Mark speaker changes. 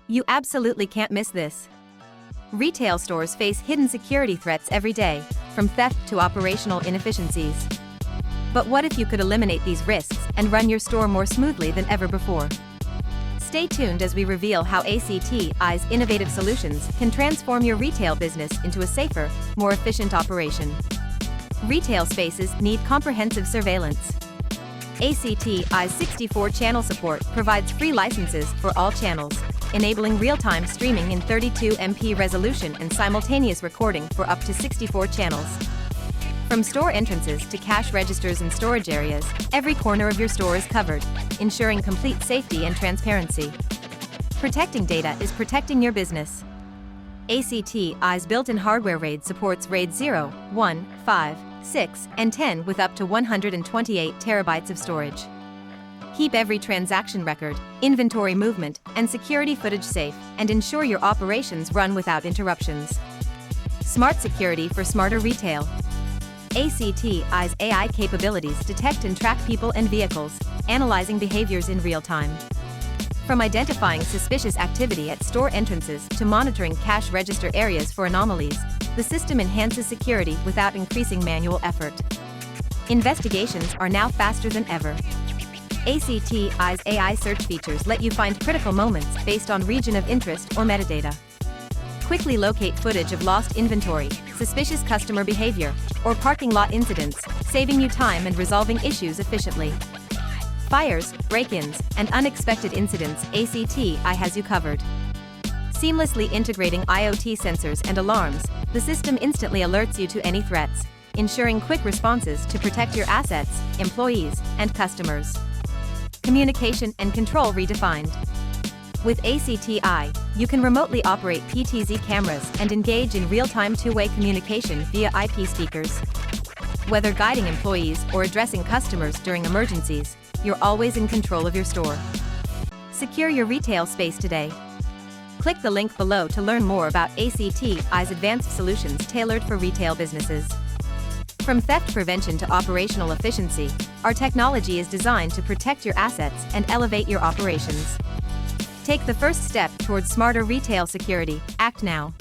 Speaker 1: You absolutely can't miss this. Retail stores face hidden security threats every day, from theft to operational inefficiencies. But what if you could eliminate these risks and run your store more smoothly than ever before? Stay tuned as we reveal how ACTi's innovative solutions can transform your retail business into a safer, more efficient operation. Retail spaces need comprehensive surveillance. ACTi's 64-channel support provides free licenses for all channels, enabling real-time streaming in 32MP resolution and simultaneous recording for up to 64 channels. From store entrances to cash registers and storage areas, every corner of your store is covered, ensuring complete safety and transparency. Protecting data is protecting your business. ACTi's built-in hardware RAID supports RAID 0, 1, 5, 6, and 10 with up to 128 terabytes of storage. Keep every transaction record, inventory movement, and security footage safe, and ensure your operations run without interruptions. Smart security for smarter retail. ACTi's AI capabilities detect and track people and vehicles, analyzing behaviors in real time. From identifying suspicious activity at store entrances to monitoring cash register areas for anomalies, the system enhances security without increasing manual effort. Investigations are now faster than ever. ACTi's AI search features let you find critical moments based on region of interest or metadata. Quickly locate footage of lost inventory, suspicious customer behavior, or parking lot incidents, saving you time and resolving issues efficiently. Fires, break-ins, and unexpected incidents, ACTi has you covered. Seamlessly integrating IoT sensors and alarms, the system instantly alerts you to any threats, ensuring quick responses to protect your assets, employees, and customers. Communication and control redefined. With ACTi, you can remotely operate PTZ cameras and engage in real-time two-way communication via IP speakers. Whether guiding employees or addressing customers during emergencies, you're always in control of your store. Secure your retail space today. Click the link below to learn more about ACTi's advanced solutions tailored for retail businesses. From theft prevention to operational efficiency, our technology is designed to protect your assets and elevate your operations. Take the first step towards smarter retail security. Act now.